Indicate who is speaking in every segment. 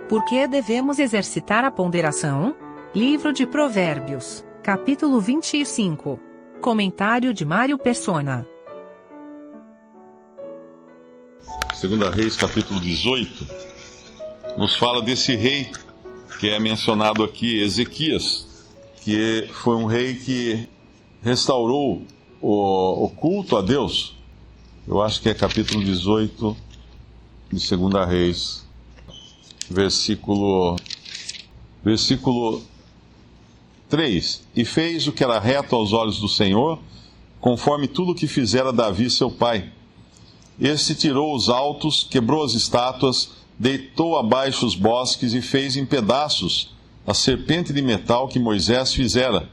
Speaker 1: Por que devemos exercitar a ponderação? Livro de Provérbios, capítulo 25. Comentário de Mário Persona.
Speaker 2: 2 Reis, capítulo 18, nos fala desse rei que é mencionado aqui, Ezequias, que foi um rei que restaurou o culto a Deus. Eu acho que é capítulo 18 de 2 Reis, versículo 3. E fez o que era reto aos olhos do Senhor, conforme tudo o que fizera Davi seu pai. Este tirou os altos, quebrou as estátuas, deitou abaixo os bosques e fez em pedaços a serpente de metal que Moisés fizera,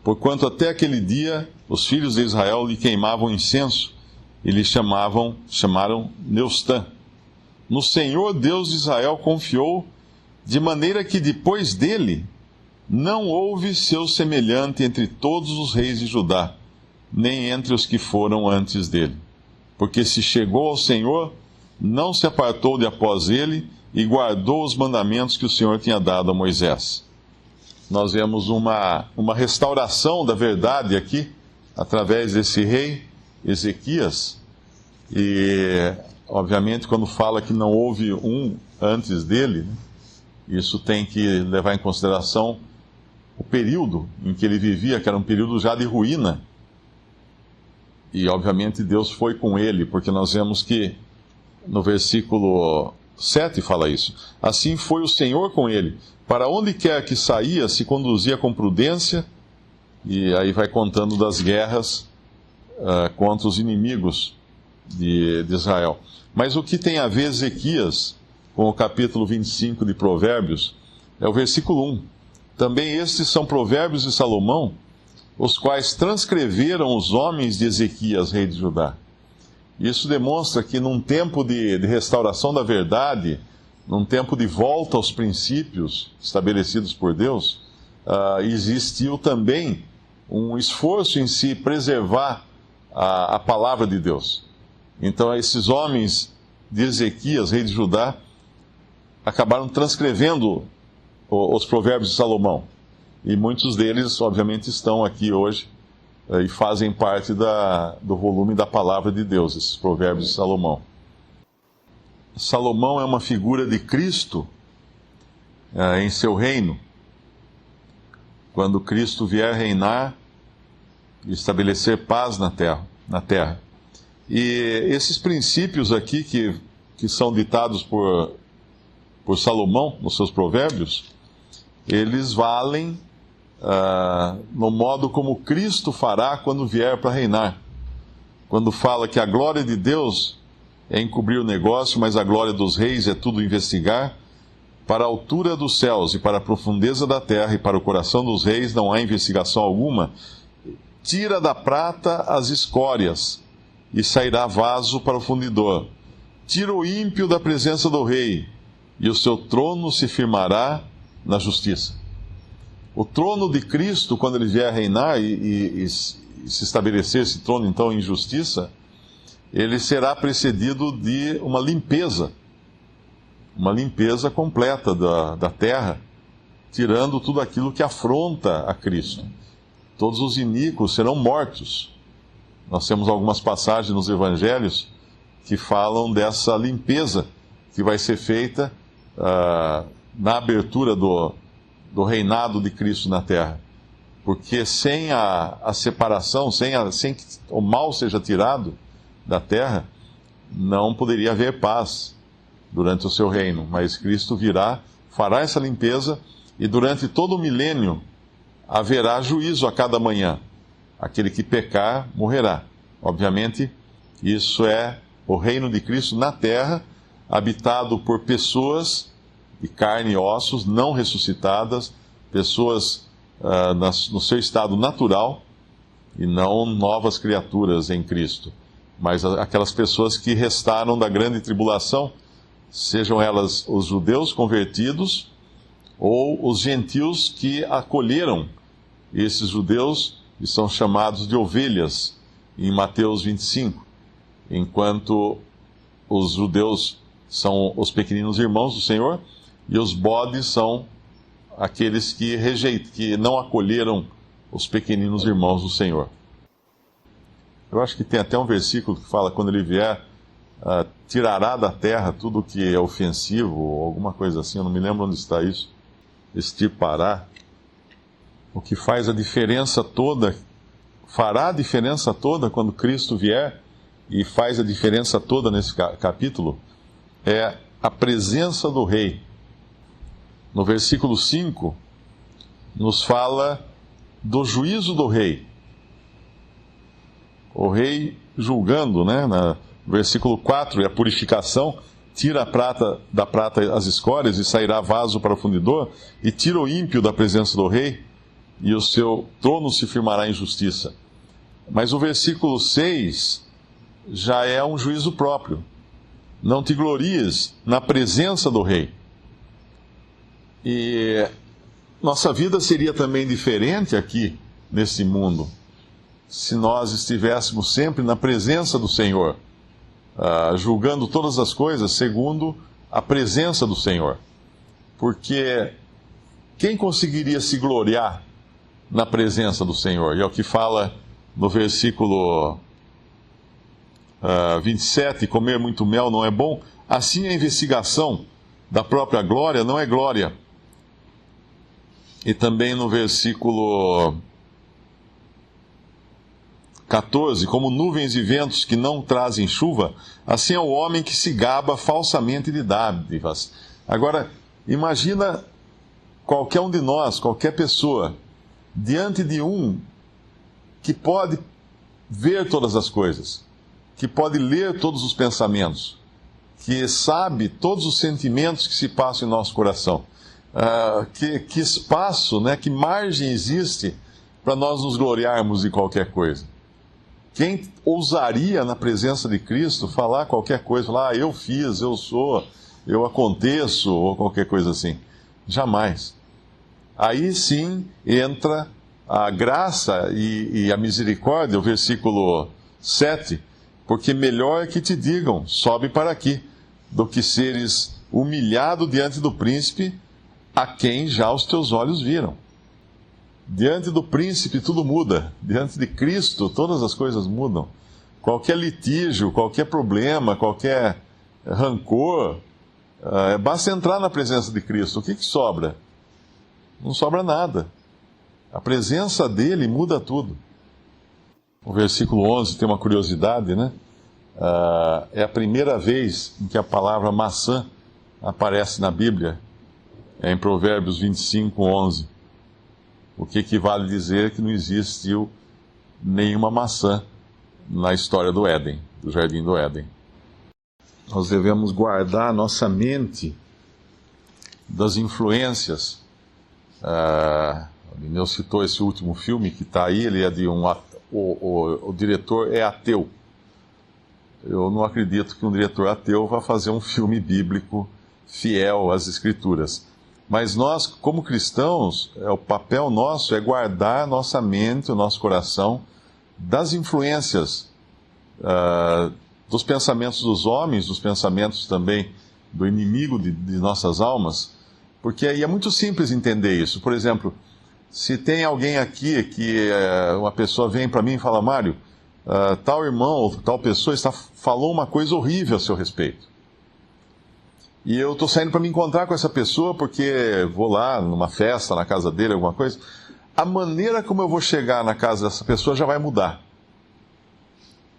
Speaker 2: porquanto até aquele dia os filhos de Israel lhe queimavam incenso e lhe chamaram Neustã. No Senhor Deus de Israel confiou, de maneira que depois dele não houve seu semelhante entre todos os reis de Judá, nem entre os que foram antes dele. Porque se chegou ao Senhor, não se apartou de após ele e guardou os mandamentos que o Senhor tinha dado a Moisés. Nós vemos uma restauração da verdade aqui, através desse rei Ezequias. E, obviamente, quando fala que não houve um antes dele, isso tem que levar em consideração o período em que ele vivia, que era um período já de ruína. E, obviamente, Deus foi com ele, porque nós vemos que no versículo 7 fala isso. Assim foi o Senhor com ele. Para onde quer que saía, se conduzia com prudência. E aí vai contando das guerras contra os inimigos de Israel. Mas o que tem a ver Ezequias com o capítulo 25 de Provérbios é o versículo 1. Também estes são provérbios de Salomão, os quais transcreveram os homens de Ezequias, rei de Judá. Isso demonstra que num tempo de restauração da verdade, num tempo de volta aos princípios estabelecidos por Deus, existiu também um esforço em se preservar a palavra de Deus. Então esses homens de Ezequias, rei de Judá, acabaram transcrevendo os provérbios de Salomão. E muitos deles, obviamente, estão aqui hoje e fazem parte do volume da palavra de Deus, esses provérbios de Salomão. Salomão é uma figura de Cristo em seu reino. Quando Cristo vier reinar e estabelecer paz na terra. E esses princípios aqui que são ditados por Salomão nos seus provérbios, eles valem no modo como Cristo fará quando vier para reinar. Quando fala que a glória de Deus é encobrir o negócio, mas a glória dos reis é tudo investigar, para a altura dos céus e para a profundeza da terra e para o coração dos reis não há investigação alguma. Tira da prata as escórias e sairá vaso para o fundidor. Tira o ímpio da presença do rei e o seu trono se firmará na justiça. O trono de Cristo, quando ele vier reinar e se estabelecer esse trono, então, em justiça, ele será precedido de uma limpeza completa da terra, tirando tudo aquilo que afronta a Cristo. Todos os iníquos serão mortos. Nós temos algumas passagens nos evangelhos que falam dessa limpeza que vai ser feita na abertura do reinado de Cristo na terra. Porque sem a separação, sem que o mal seja tirado da terra, não poderia haver paz durante o seu reino. Mas Cristo virá, fará essa limpeza, e durante todo o milênio haverá juízo a cada manhã. Aquele que pecar, morrerá. Obviamente, isso é o reino de Cristo na terra, habitado por pessoas de carne e ossos, não ressuscitadas, pessoas no seu estado natural, e não novas criaturas em Cristo, mas aquelas pessoas que restaram da grande tribulação, sejam elas os judeus convertidos, ou os gentios que acolheram esses judeus, e são chamados de ovelhas, em Mateus 25, enquanto os judeus são os pequeninos irmãos do Senhor, e os bodes são aqueles que não acolheram os pequeninos irmãos do Senhor. Eu acho que tem até um versículo que fala, quando ele vier, tirará da terra tudo que é ofensivo, ou alguma coisa assim, eu não me lembro onde está isso, extirpará. O que faz a diferença toda, fará a diferença toda quando Cristo vier, e faz a diferença toda nesse capítulo, é a presença do Rei. No versículo 5, nos fala do juízo do Rei. O Rei julgando, né? No versículo 4, é a purificação, tira da prata as escórias e sairá vaso para o fundidor, e tira o ímpio da presença do Rei, e o seu trono se firmará em justiça. Mas o versículo 6 já é um juízo próprio. Não te glories na presença do Rei. E nossa vida seria também diferente aqui, nesse mundo, se nós estivéssemos sempre na presença do Senhor, julgando todas as coisas segundo a presença do Senhor. Porque quem conseguiria se gloriar na presença do Senhor? E é o que fala no versículo 27, comer muito mel não é bom. Assim a investigação da própria glória não é glória. E também no versículo 14, como nuvens e ventos que não trazem chuva, assim é o homem que se gaba falsamente de dádivas. Agora, imagina qualquer um de nós, qualquer pessoa, diante de um que pode ver todas as coisas, que pode ler todos os pensamentos, que sabe todos os sentimentos que se passam em nosso coração. Que espaço, né, que margem existe para nós nos gloriarmos de qualquer coisa? Quem ousaria na presença de Cristo falar qualquer coisa, falar, eu fiz, eu sou, eu aconteço, ou qualquer coisa assim? Jamais. Aí sim entra a graça e a misericórdia, o versículo 7, porque melhor é que te digam, sobe para aqui, do que seres humilhado diante do príncipe, a quem já os teus olhos viram. Diante do príncipe tudo muda. Diante de Cristo todas as coisas mudam. Qualquer litígio, qualquer problema, qualquer rancor, basta entrar na presença de Cristo. O que sobra? Não sobra nada. A presença dele muda tudo. O versículo 11 tem uma curiosidade, né? É a primeira vez em que a palavra maçã aparece na Bíblia. É em Provérbios 25, 11. O que equivale a dizer que não existiu nenhuma maçã na história do Éden, do Jardim do Éden. Nós devemos guardar a nossa mente das influências. O Lineu citou esse último filme que está aí, ele é de o diretor é ateu. Eu não acredito que um diretor ateu vá fazer um filme bíblico fiel às Escrituras. Mas nós, como cristãos, o papel nosso é guardar a nossa mente, o nosso coração, das influências, dos pensamentos dos homens, dos pensamentos também do inimigo de nossas almas, porque aí é muito simples entender isso. Por exemplo, se tem alguém aqui que uma pessoa vem para mim e fala, Mário, tal irmão ou tal pessoa falou uma coisa horrível a seu respeito. E eu estou saindo para me encontrar com essa pessoa porque vou lá numa festa, na casa dele, alguma coisa. A maneira como eu vou chegar na casa dessa pessoa já vai mudar.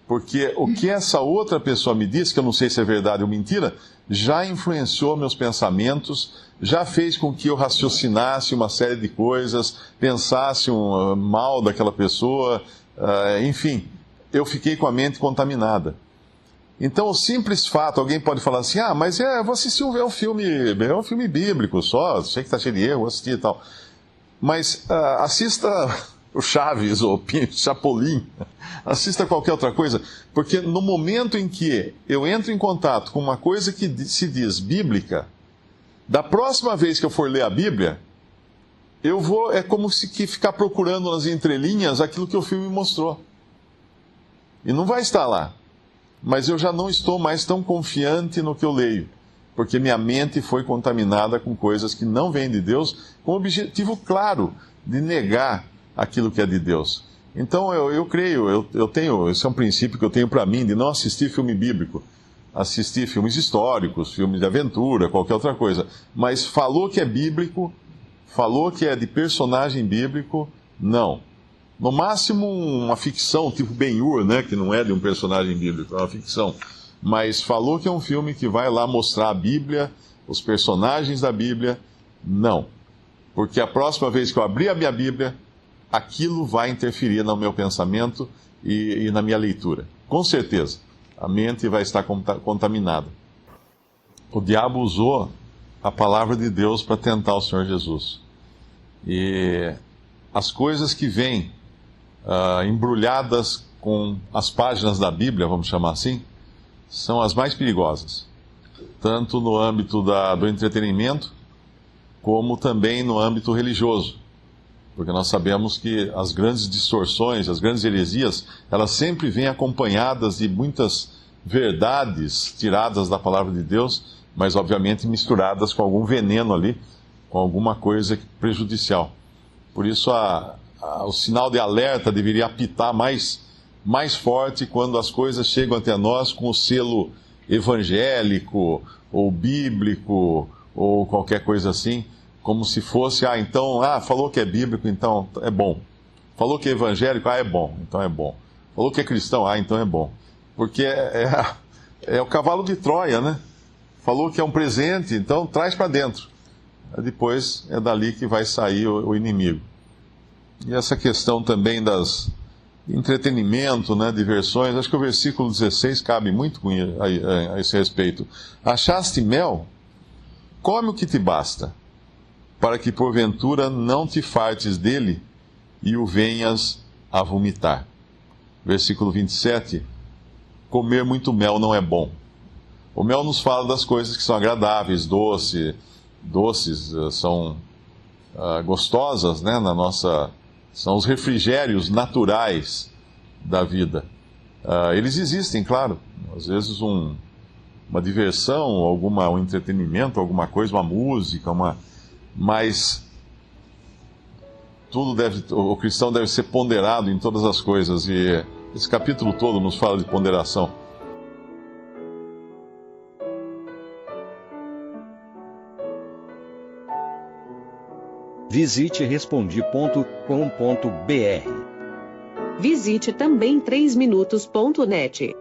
Speaker 2: Porque o que essa outra pessoa me disse, que eu não sei se é verdade ou mentira, já influenciou meus pensamentos, já fez com que eu raciocinasse uma série de coisas, pensasse mal daquela pessoa, enfim, eu fiquei com a mente contaminada. Então, o simples fato, alguém pode falar assim, mas vou assistir é um filme bíblico só, sei que está cheio de erro, vou assistir e tal. Mas assista o Chaves, ou Chapolin, assista qualquer outra coisa, porque no momento em que eu entro em contato com uma coisa que se diz bíblica, da próxima vez que eu for ler a Bíblia, é como se ficar procurando nas entrelinhas aquilo que o filme mostrou. E não vai estar lá. Mas eu já não estou mais tão confiante no que eu leio. porque minha mente foi contaminada com coisas que não vêm de Deus, com o objetivo claro de negar aquilo que é de Deus. Então eu creio, eu tenho, esse é um princípio que eu tenho para mim, de não assistir filme bíblico, assistir filmes históricos, filmes de aventura, qualquer outra coisa. Mas falou que é bíblico, falou que é de personagem bíblico, não. No máximo uma ficção, tipo Ben-Hur, né, que não é de um personagem bíblico, é uma ficção. Mas falou que é um filme que vai lá mostrar a Bíblia, os personagens da Bíblia, não. Porque a próxima vez que eu abrir a minha Bíblia, aquilo vai interferir no meu pensamento e na minha leitura. Com certeza, a mente vai estar contaminada. O diabo usou a palavra de Deus para tentar o Senhor Jesus. E as coisas que vêm embrulhadas com as páginas da Bíblia, vamos chamar assim, são as mais perigosas. Tanto no âmbito do entretenimento, como também no âmbito religioso. Porque nós sabemos que as grandes distorções, as grandes heresias, elas sempre vêm acompanhadas de muitas verdades tiradas da palavra de Deus, mas obviamente misturadas com algum veneno ali, com alguma coisa prejudicial. Por isso o sinal de alerta deveria apitar mais forte quando as coisas chegam até nós com o selo evangélico, ou bíblico, ou qualquer coisa assim, como se fosse, falou que é bíblico, então é bom. Falou que é evangélico, é bom, então é bom. Falou que é cristão, então é bom. Porque é o cavalo de Troia, né? Falou que é um presente, então traz para dentro. Depois é dali que vai sair o inimigo. E essa questão também das entretenimento, né, diversões, acho que o versículo 16 cabe muito a esse respeito. Achaste mel? Come o que te basta, para que porventura não te fartes dele e o venhas a vomitar. Versículo 27, comer muito mel não é bom. O mel nos fala das coisas que são agradáveis, doces, são gostosas, né, são os refrigérios naturais da vida. Eles existem, claro. Às vezes uma diversão, um entretenimento, alguma coisa, uma música, mas o cristão deve ser ponderado em todas as coisas. E esse capítulo todo nos fala de ponderação.
Speaker 3: Visite Respondi.com.br.
Speaker 4: Visite também 3minutos.net.